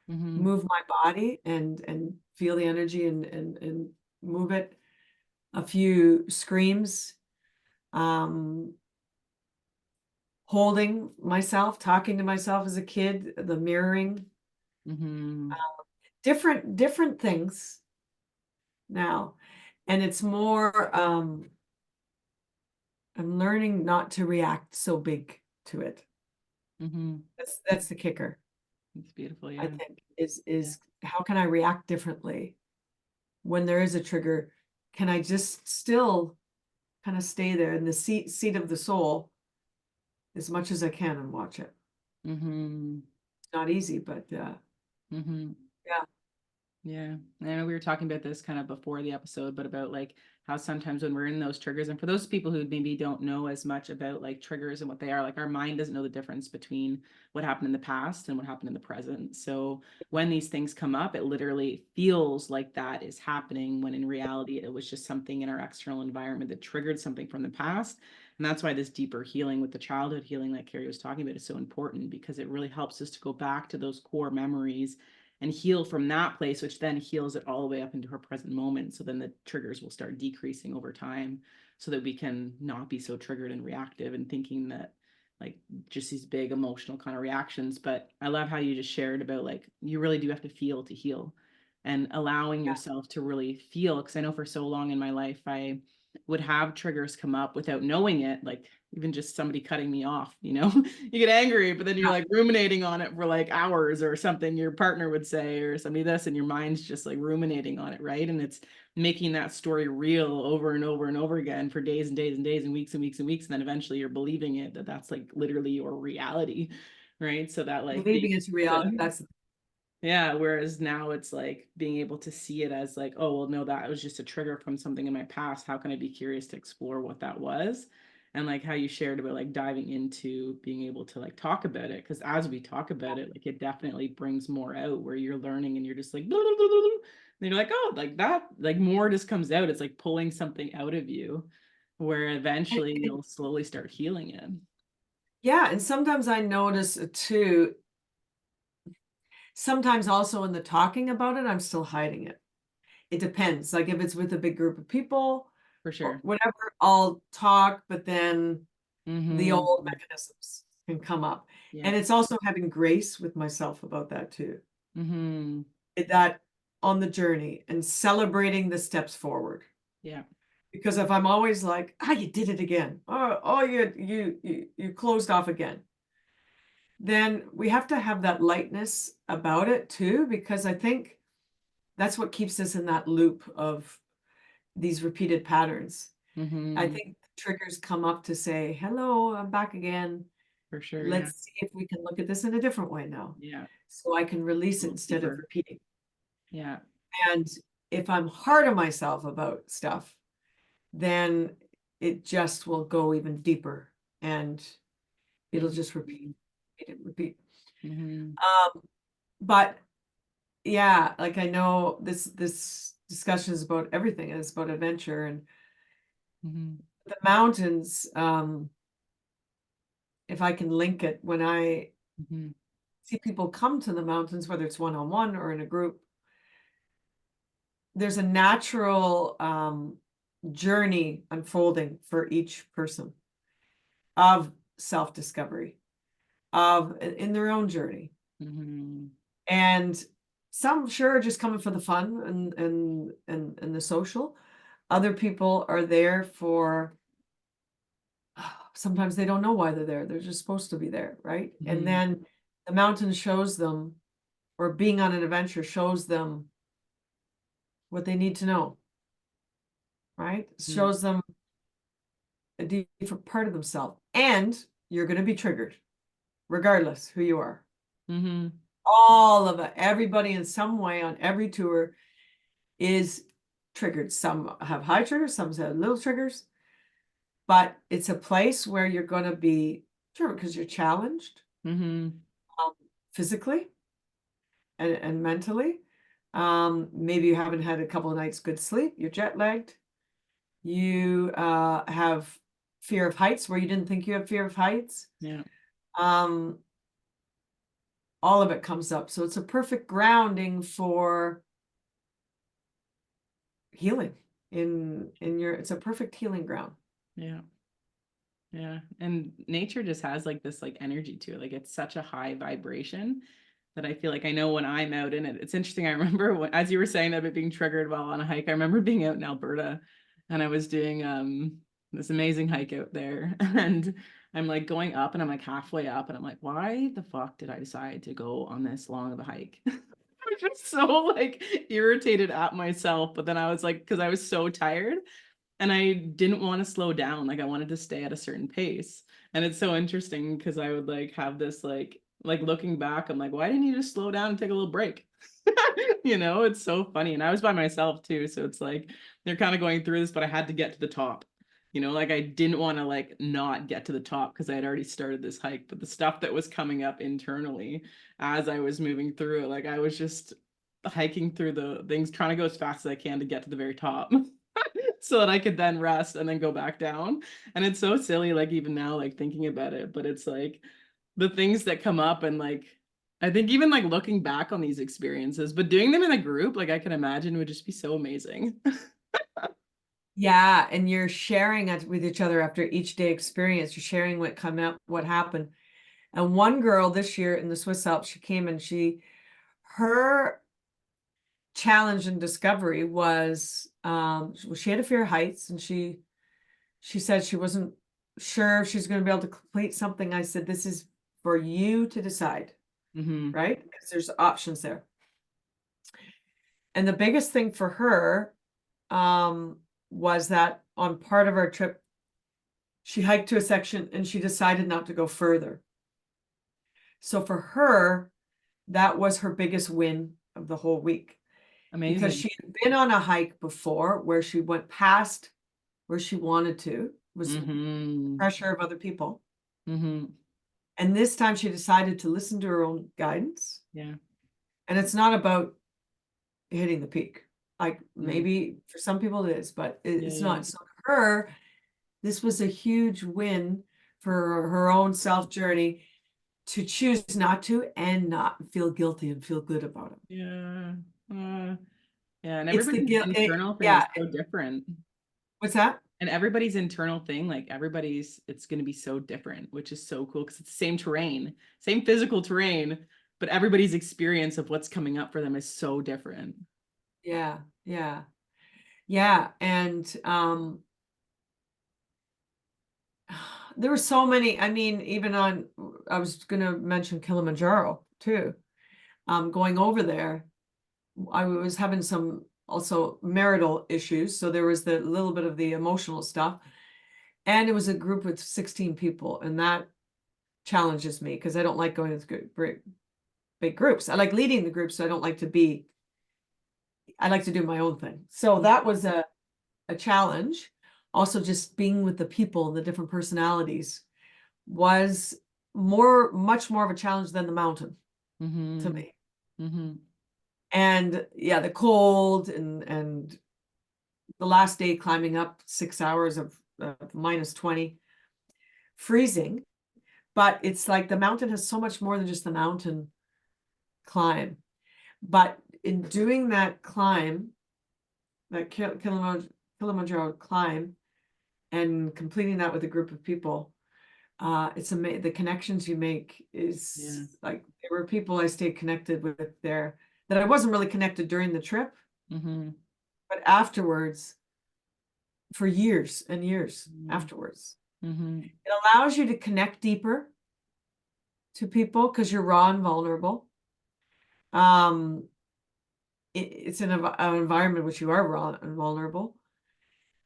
B: Move my body and feel the energy and move it. A few screams, holding myself, talking to myself as a kid, the mirroring, different things now. And it's more, I'm learning not to react so big to it. That's the kicker.
A: It's beautiful. Yeah.
B: I think is how can I react differently when there is a trigger? Can I just still kind of stay there in the seat of the soul as much as I can and watch it? It's not easy, but yeah.
A: Yeah. I know we were talking about this kind of before the episode, but about like how sometimes when we're in those triggers, and for those people who maybe don't know as much about like triggers and what they are, like our mind doesn't know the difference between what happened in the past and what happened in the present. So when these things come up, it literally feels like that is happening, when in reality, it was just something in our external environment that triggered something from the past. And that's why this deeper healing with the childhood healing, like Karrie was talking about, is so important, because it really helps us to go back to those core memories and heal from that place, which then heals it all the way up into her present moment. So then the triggers will start decreasing over time, so that we can not be so triggered and reactive and thinking that like just these big emotional kind of reactions. But I love how you just shared about like you really do have to feel to heal, and allowing yourself to really feel. Because I know for so long in my life, I would have triggers come up without knowing it, like even just somebody cutting me off, you get angry, but then you're like ruminating on it for like hours, or something your partner would say or somebody this, and your mind's just like ruminating on it, right? And it's making that story real over and over and over again for days and days and days and weeks and weeks and weeks, and then eventually you're believing it, that's like literally your reality, right? So that like
B: believing it's reality, that's
A: yeah. Whereas now it's like being able to see it as like, oh, well, no, that was just a trigger from something in my past. How can I be curious to explore what that was? And like how you shared about like diving into being able to like talk about it. Because as we talk about it, like it definitely brings more out, where you're learning and you're just like, blah, blah, blah, blah. And you're like, oh, like that, like more just comes out. It's like pulling something out of you, where eventually you'll slowly start healing it.
B: yeah. And sometimes I notice too, sometimes also in the talking about it, I'm still hiding it. it depends. Like if it's with a big group of people
A: For
B: or
A: sure.
B: whatever, I'll talk, but then the
A: Mm-hmm.
B: old mechanisms can come up.
A: Yeah.
B: And it's also having grace with myself about that too.
A: Mm-hmm.
B: That on the journey and celebrating the steps forward.
A: Yeah.
B: Because if I'm always like, you did it again. Oh, you closed off again. Then we have to have that lightness about it too, because I think that's what keeps us in that loop of these repeated patterns. I
A: Mm-hmm.
B: think triggers come up to say, hello, I'm back again.
A: For sure. Yeah.
B: Let's see if we can look at this in a different way now.
A: Yeah.
B: So I can release
A: A
B: it
A: little
B: instead of
A: deeper.
B: repeating.
A: Yeah.
B: And if I'm hard on myself about stuff, then it just will go even deeper and it'll just repeat, repeat.
A: Mm-hmm.
B: But yeah, like I know this discussion is about everything. It's about adventure and
A: Mm-hmm.
B: the mountains. If I can link it, when I
A: Mm-hmm.
B: see people come to the mountains, whether it's one-on-one or in a group, there's a natural journey unfolding for each person of self-discovery, of in their own journey.
A: Mm-hmm.
B: And some sure are just coming for the fun and the social. Other people are there for sometimes they don't know why they're there. They're just supposed to be there, right? And
A: Mm-hmm.
B: then the mountain shows them, or being on an adventure shows them what they need to know, right? Shows them a different part of themselves. And you're going to be triggered, regardless who you are.
A: Mm-hmm.
B: All of it, everybody in some way on every tour is triggered. Some have high triggers, some have little triggers, but it's a place where you're going to be triggered because you're challenged
A: Mm-hmm.
B: physically and mentally. Maybe you haven't had a couple of nights good sleep, you're jet lagged. You have fear of heights where you didn't think you have fear of heights.
A: Yeah.
B: Um, all of it comes up. So it's a perfect grounding for healing in your, it's a perfect healing ground.
A: Yeah. Yeah. And nature just has like this like energy to it. Like it's such a high vibration that I feel like I know when I'm out in it. It's interesting. I remember when, as you were saying that about being triggered while on a hike, I remember being out in Alberta and I was doing this amazing hike out there. And I'm like going up and I'm like halfway up and I'm like, why the fuck did I decide to go on this long of a hike? I was just so like irritated at myself. But then I was like, because I was so tired and I didn't want to slow down. Like I wanted to stay at a certain pace. And it's so interesting because I would like have this like looking back, I'm like, why didn't you just slow down and take a little break? You know, it's so funny. And I was by myself too. So it's like they're kind of going through this, but I had to get to the top. You know, like I didn't want to like not get to the top because I had already started this hike. But the stuff that was coming up internally as I was moving through it, like I was just hiking through the things, trying to go as fast as I can to get to the very top. So that I could then rest and then go back down. And it's so silly, like even now, like thinking about it, but it's like the things that come up and like I think even like looking back on these experiences, but doing them in a group, like I can imagine would just be so amazing.
B: Yeah, and you're sharing it with each other after each day experience. You're sharing what come out, what happened. And one girl this year in the Swiss Alps, she came and her challenge and discovery was, she had a fear of heights, and she said she wasn't sure if she's going to be able to complete something. I said, this is for you to decide,
A: Mm-hmm.
B: right? Because there's options there. And the biggest thing for her was that on part of our trip, she hiked to a section and she decided not to go further. So for her, that was her biggest win of the whole week, because
A: Amazing.
B: she had been on a hike before where she went past where she wanted to, was the
A: Mm-hmm.
B: pressure of other people.
A: Mm-hmm.
B: And this time she decided to listen to her own guidance.
A: Yeah.
B: And it's not about hitting the peak. Like
A: Mm.
B: maybe for some people it is, but
A: Yeah,
B: it's
A: yeah.
B: not. So for her, this was a huge win for her own self journey, to choose not to and not feel guilty and feel good about it.
A: Yeah. Uh, Yeah, and
B: It's the
A: everybody's
B: guilt.
A: internal thing
B: Yeah.
A: is so different.
B: What's that?
A: And everybody's internal thing, like everybody's, it's going to be so different, which is so cool because it's the same terrain, same physical terrain, but everybody's experience of what's coming up for them is so different.
B: Yeah. Yeah. Yeah. And there were so many, I mean, even on, I was going to mention Kilimanjaro too. Going over there, I was having some also marital issues. So there was the little bit of the emotional stuff. And it was a group with 16 people. And that challenges me because I don't like going to big groups. I like leading the group. So I don't like to be, I like to do my own thing. So that was a challenge. Also, just being with the people, the different personalities was much more of a challenge than the mountain to me. And yeah, the cold and the last day climbing up 6 hours of -20, freezing. But it's like the mountain has so much more than just the mountain climb. But in doing that climb, that Kilimanjaro climb, and completing that with a group of people, it's amazing. The connections you make is like, there were people I stayed connected with there that I wasn't really connected during the trip, but afterwards, for years and years afterwards. It allows you to connect deeper to people because you're raw and vulnerable. It's an environment which you are raw and vulnerable,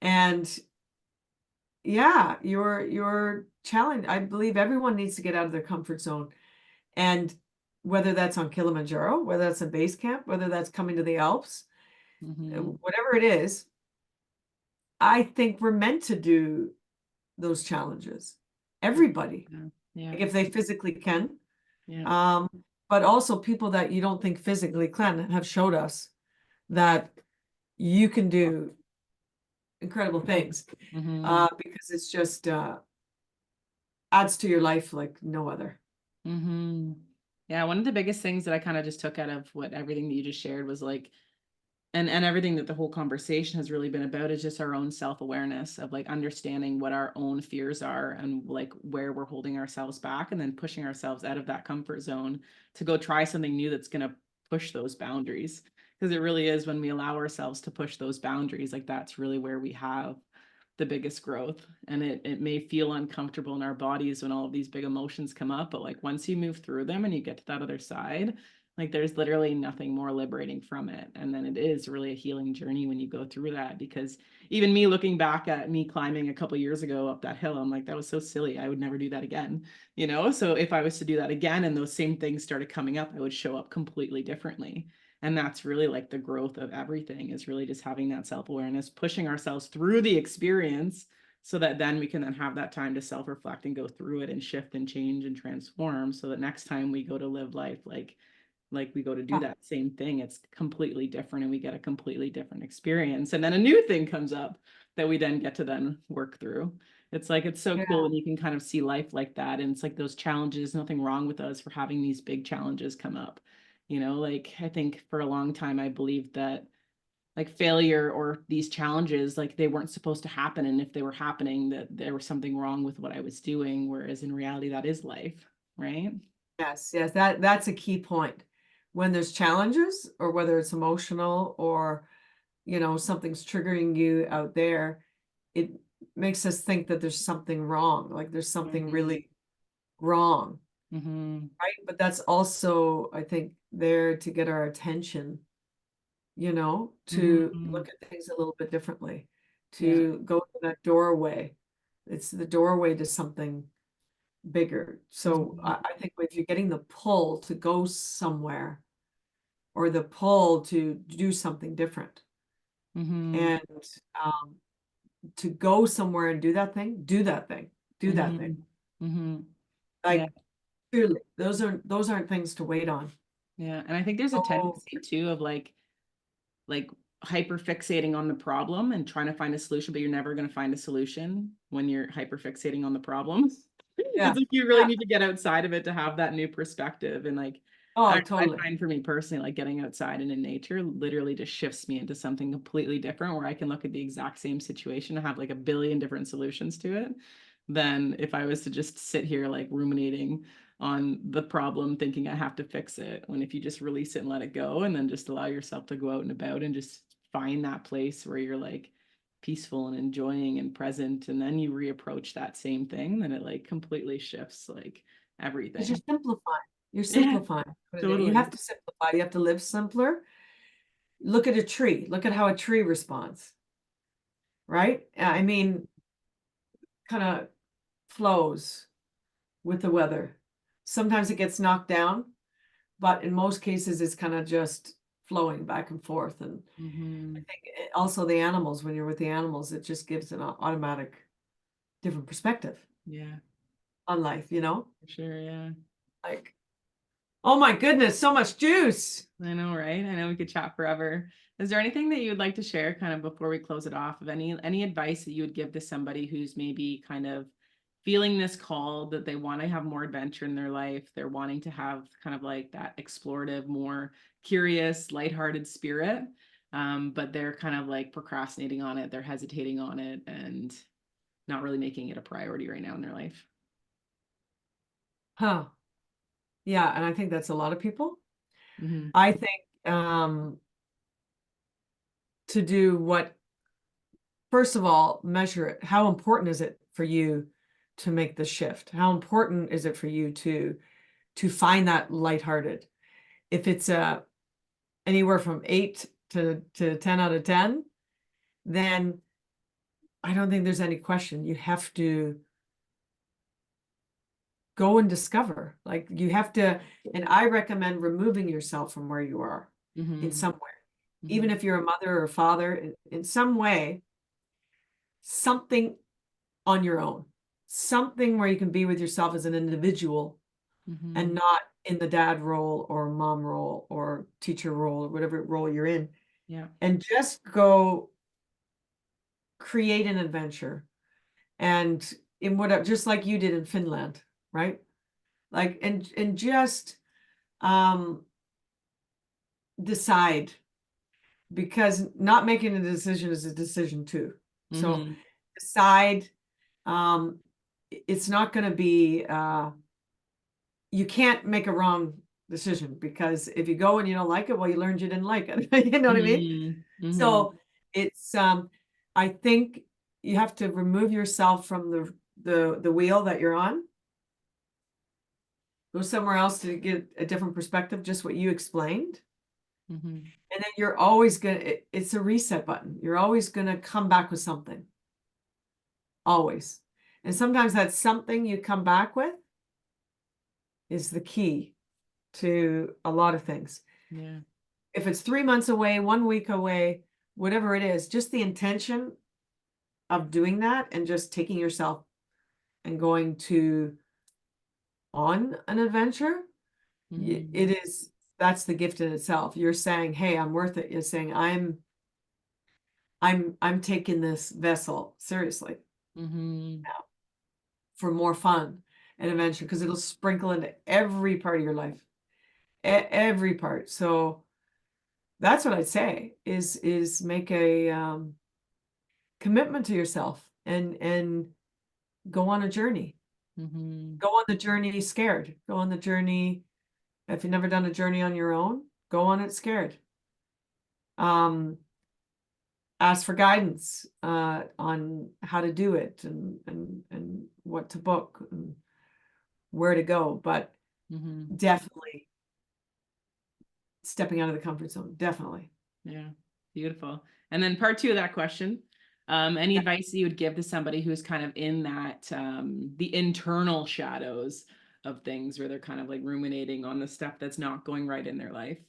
B: and yeah, your challenge. I believe everyone needs to get out of their comfort zone, and whether that's on Kilimanjaro, whether that's a base camp, whether that's coming to the Alps, whatever it is, I think we're meant to do those challenges. Everybody, like if they physically can, but also people that you don't think physically can have showed us that you can do incredible things, because it's just adds to your life like no other.
A: Yeah, one of the biggest things that I kind of just took out of what everything that you just shared was like, and everything that the whole conversation has really been about is just our own self-awareness of like understanding what our own fears are and like where we're holding ourselves back, and then pushing ourselves out of that comfort zone to go try something new that's going to push those boundaries. Because it really is when we allow ourselves to push those boundaries, like that's really where we have the biggest growth. And it may feel uncomfortable in our bodies when all of these big emotions come up, but like once you move through them and you get to that other side, like there's literally nothing more liberating from it. And then it is really a healing journey when you go through that, because even me looking back at me climbing a couple of years ago up that hill, I'm like, that was so silly. I would never do that again. So if I was to do that again and those same things started coming up, I would show up completely differently. And that's really like the growth of everything, is really just having that self-awareness, pushing ourselves through the experience so that then we can then have that time to self-reflect and go through it and shift and change and transform, so that next time we go to live life, like we go to do that same thing, it's completely different and we get a completely different experience. And then a new thing comes up that we then get to then work through. It's like, it's so cool when you can kind of see life like that. And it's like those challenges, nothing wrong with us for having these big challenges come up. Like I think for a long time, I believed that like failure or these challenges, like they weren't supposed to happen. And if they were happening, that there was something wrong with what I was doing. Whereas in reality, that is life, right?
B: Yes, that's a key point. When there's challenges, or whether it's emotional or something's triggering you out there, it makes us think that there's something wrong, like there's something really wrong. Right? But that's also, I think, there to get our attention, to look at things a little bit differently, to go to that doorway. It's the doorway to something bigger. So I think if you're getting the pull to go somewhere, or the pull to do something different, and to go somewhere and do that thing, do that thing, do that thing.
A: Yeah.
B: Like, truly, those aren't things to wait on.
A: Yeah. And I think there's a tendency too of like hyper fixating on the problem and trying to find a solution, but you're never going to find a solution when you're hyper fixating on the problem.
B: Yeah.
A: It's like you really need to get outside of it to have that new perspective. And like
B: Oh,
A: I
B: totally.
A: find for me personally, like getting outside and in nature literally just shifts me into something completely different where I can look at the exact same situation and have like a billion different solutions to it than if I was to just sit here like ruminating on the problem, thinking I have to fix it. When if you just release it and let it go and then just allow yourself to go out and about and just find that place where you're like peaceful and enjoying and present, and then you reapproach that same thing, then it like completely shifts like
B: Because you're
A: everything.
B: simplifying. You're
A: Yeah,
B: simplifying. You have
A: totally.
B: to simplify. You have to live simpler. Look at a tree. Look at how a tree responds, right? I mean, kind of flows with the weather. Sometimes it gets knocked down, but in most cases, it's kind of just flowing back and forth. And I
A: Mm-hmm.
B: think also the animals, when you're with the animals, it just gives an automatic different perspective
A: Yeah,
B: on life, you know?
A: for sure. Yeah.
B: Like, oh my goodness, so much juice.
A: I know, right? I know we could chat forever. Is there anything that you would like to share kind of before we close it off, of any advice that you would give to somebody who's maybe kind of feeling this call that they want to have more adventure in their life, they're wanting to have kind of like that explorative, more curious, lighthearted spirit, but they're kind of like procrastinating on it, they're hesitating on it, and not really making it a priority right now in their life?
B: Huh. Yeah, and I think that's a lot of people.
A: Mm-hmm.
B: I think to do what, first of all, measure it. How important is it for you to make the shift? How important is it for you to find that lighthearted? If it's anywhere from 8 to 10 out of 10, then I don't think there's any question. You have to go and discover. Like you have to, and I recommend removing yourself from where you are in
A: Mm-hmm.
B: somewhere. Even
A: Mm-hmm.
B: if you're a mother or father, in some way, something on your own, something where you can be with yourself as an individual and
A: Mm-hmm.
B: not in the dad role or mom role or teacher role or whatever role you're in,
A: Yeah.
B: and just go create an adventure. And in what, just like you did in Finland, right? Like, and just um decide, because not making a decision is a decision too. So
A: Mm-hmm.
B: decide. It's not going to be you can't make a wrong decision, because if you go and you don't like it, well, you learned you didn't like it. You know what I mean?
A: Mm-hmm. Mm-hmm.
B: So it's I think you have to remove yourself from the wheel that you're on, go somewhere else to get a different perspective, just what you explained.
A: Mm-hmm.
B: And then you're always gonna, it's a reset button. You're always gonna come back with something. Always. And sometimes that something you come back with is the key to a lot of things.
A: Yeah.
B: If it's 3 months away, 1 week away, whatever it is, just the intention of doing that and just taking yourself and going to on an adventure,
A: Mm-hmm.
B: it is, that's the gift in itself. You're saying, hey, I'm worth it. You're saying, I'm taking this vessel seriously
A: Mm-hmm.
B: now for more fun and adventure, because it'll sprinkle into every part of your life, every part. So that's what I'd say is make a commitment to yourself and go on a journey.
A: Mm-hmm.
B: Go on the journey scared. Go on the journey. If you've never done a journey on your own, go on it scared. Um, Ask for guidance on how to do it and what to book and where to go. But
A: Mm-hmm.
B: definitely stepping out of the comfort zone. Definitely.
A: Yeah. Beautiful. And then part two of that question, any
B: Yeah.
A: advice that you would give to somebody who's kind of in that the internal shadows of things where they're kind of like ruminating on the stuff that's not going right in their life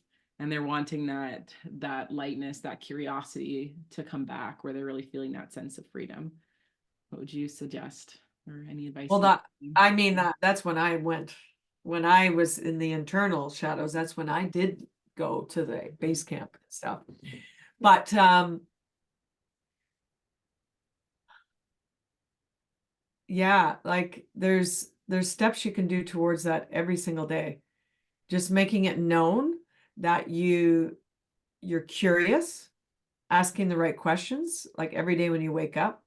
A: and they're wanting that lightness, that curiosity to come back where they're really feeling that sense of freedom. What would you suggest or any advice
B: Well,
A: that
B: that,
A: you
B: I mean, that's when I went, when I was in the internal shadows, that's when I did go to the base camp and stuff. But yeah, like there's steps you can do towards that every single day just making it known that you're curious, asking the right questions, like every day when you wake up.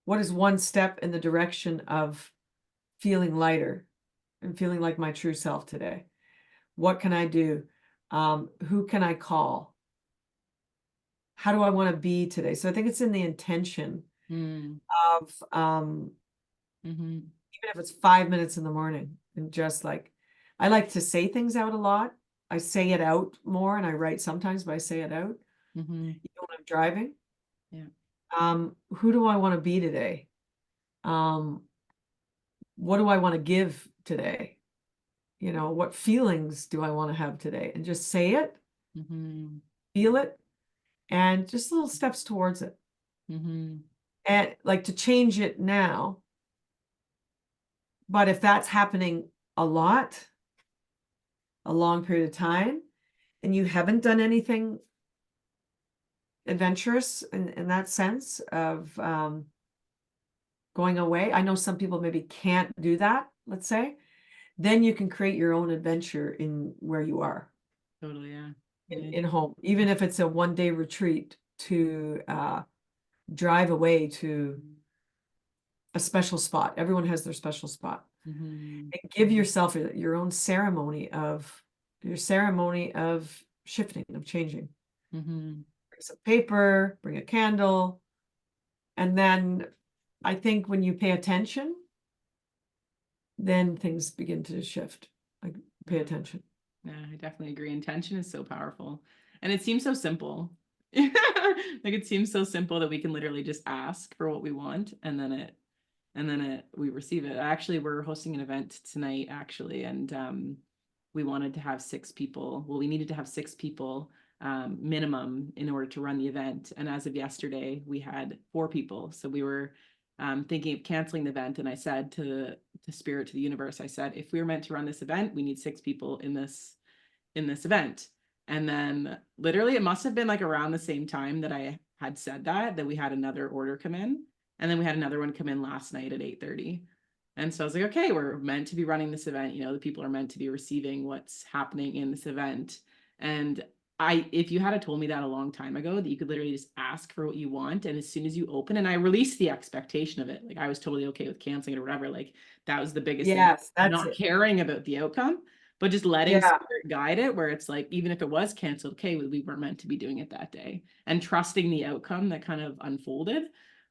B: What is one step in the direction of feeling lighter and feeling like my true self today? What can I do? Who can I call? How do I want to be today? So I think it's in the intention of even if it's 5 minutes in the morning, and just like, I like to say things out a lot. I say it out more, and I write sometimes, but I say it out. Even when I'm driving.
A: Yeah.
B: Who do I want to be today? What do I want to give today? What feelings do I want to have today? And just say it, feel it, and just little steps towards it. And like to change it now. But if that's happening a lot, a long period of time, and you haven't done anything adventurous in that sense of going away. I know some people maybe can't do that, let's say. Then you can create your own adventure in where you are.
A: Totally, yeah.
B: In home, even if it's a one-day retreat, to drive away to a special spot. Everyone has their special spot. And give yourself your own ceremony of shifting, of changing. Bring some paper, bring a candle. And then I think when you pay attention, then things begin to shift. Like, pay attention.
A: Yeah, I definitely agree. Intention is so powerful. And it seems so simple. Like, it seems so simple that we can literally just ask for what we want, and then we receive it. Actually, we're hosting an event tonight, actually, and we wanted to have 6 people. Well, we needed to have 6 people minimum in order to run the event. And as of yesterday, we had 4 people. So we were thinking of canceling the event. And I said to Spirit, to the universe, I said, if we were meant to run this event, we need 6 people in this event. And then literally it must have been like around the same time that I had said that we had another order come in. And then we had another one come in last night at 8:30. And so I was like, okay, we're meant to be running this event. The people are meant to be receiving what's happening in this event. And if you had told me that a long time ago, that you could literally just ask for what you want, and as soon as you open, and I released the expectation of it, like I was totally okay with canceling it or whatever. Like, that was the biggest thing.
B: Yes, that's
A: not
B: it.
A: caring about the outcome, but just letting Spirit guide it, where it's like, even if it was canceled, okay, we weren't meant to be doing it that day, and trusting the outcome that kind of unfolded.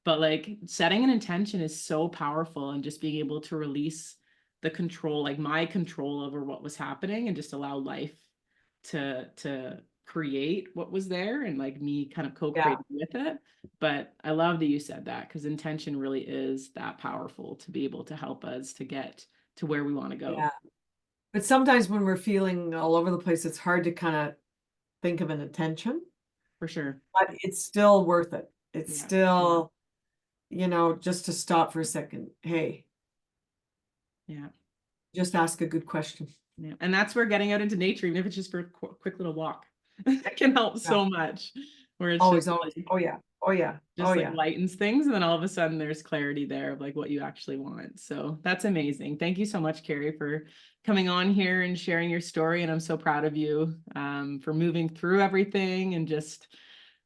A: But like, setting an intention is so powerful, and just being able to release the control, like my control over what was happening, and just allow life to create what was there, and like me kind of co-creating with it. But I love that you said that, because intention really is that powerful to be able to help us to get to where we want to go.
B: Yeah. But sometimes when we're feeling all over the place, it's hard to kind of think of an intention.
A: For sure.
B: But it's still worth it. It's still, just to stop for a second. Hey.
A: Yeah.
B: Just ask a good question.
A: Yeah. And that's where getting out into nature, even if it's just for a quick little walk, can help so much. Where it's
B: always.
A: Like,
B: oh yeah.
A: Just lightens things, and then all of a sudden there's clarity there of like what you actually want. So that's amazing. Thank you so much, Karrie, for coming on here and sharing your story. And I'm so proud of you for moving through everything, and just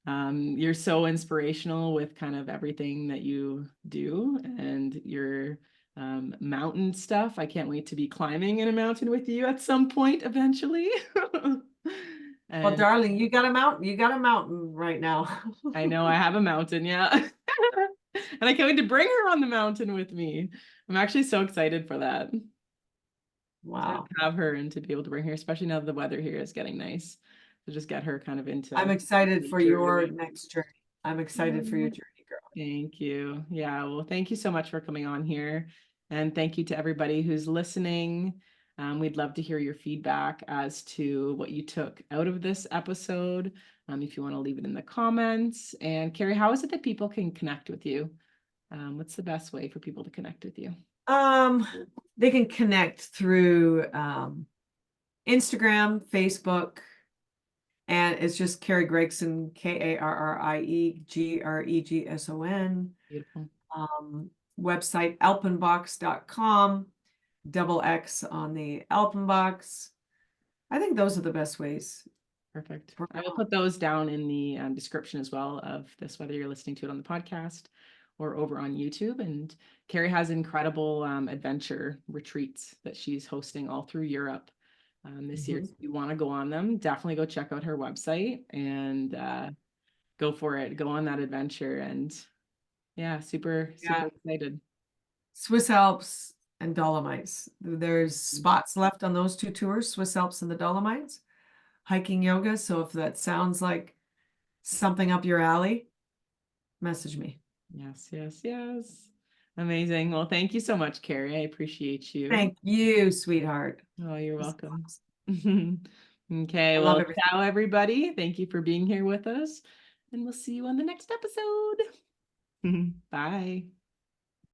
A: you're so inspirational with kind of everything that you do, and your mountain stuff. I can't wait to be climbing in a mountain with you at some point eventually.
B: Well, darling, you got a mountain right now.
A: I know I have a mountain, yeah. And I can't wait to bring her on the mountain with me. I'm actually so excited for that.
B: Wow.
A: To have her, and to be able to bring her, especially now that the weather here is getting nice. To just get her kind of into.
B: I'm excited for your next journey. I'm excited for your journey, girl.
A: Thank you. Yeah, well, thank you so much for coming on here. And thank you to everybody who's listening. We'd love to hear your feedback as to what you took out of this episode. If you want to leave it in the comments. And Karrie, how is it that people can connect with you? What's the best way for people to connect with you?
B: They can connect through Instagram, Facebook, and it's just Karrie Gregson, KarrieGregson.
A: Beautiful.
B: Website alpenbox.com. XX on the Alpenbox. I think those are the best ways.
A: Perfect. I will put those down in the description as well of this, whether you're listening to it on the podcast or over on YouTube. And Karrie has incredible adventure retreats that she's hosting all through Europe this year. So if you want to go on them, definitely go check out her website and go for it. Go on that adventure. And yeah, super excited.
B: Swiss Alps and Dolomites. There's spots left on those two tours, Swiss Alps and the Dolomites. Hiking yoga. So if that sounds like something up your alley, message me.
A: Yes, yes, yes. Amazing. Well, thank you so much, Karrie. I appreciate you.
B: Thank you, sweetheart.
A: Oh, you're welcome. Okay, well, ciao, everybody. Thank you for being here with us, and we'll see you on the next episode. Bye.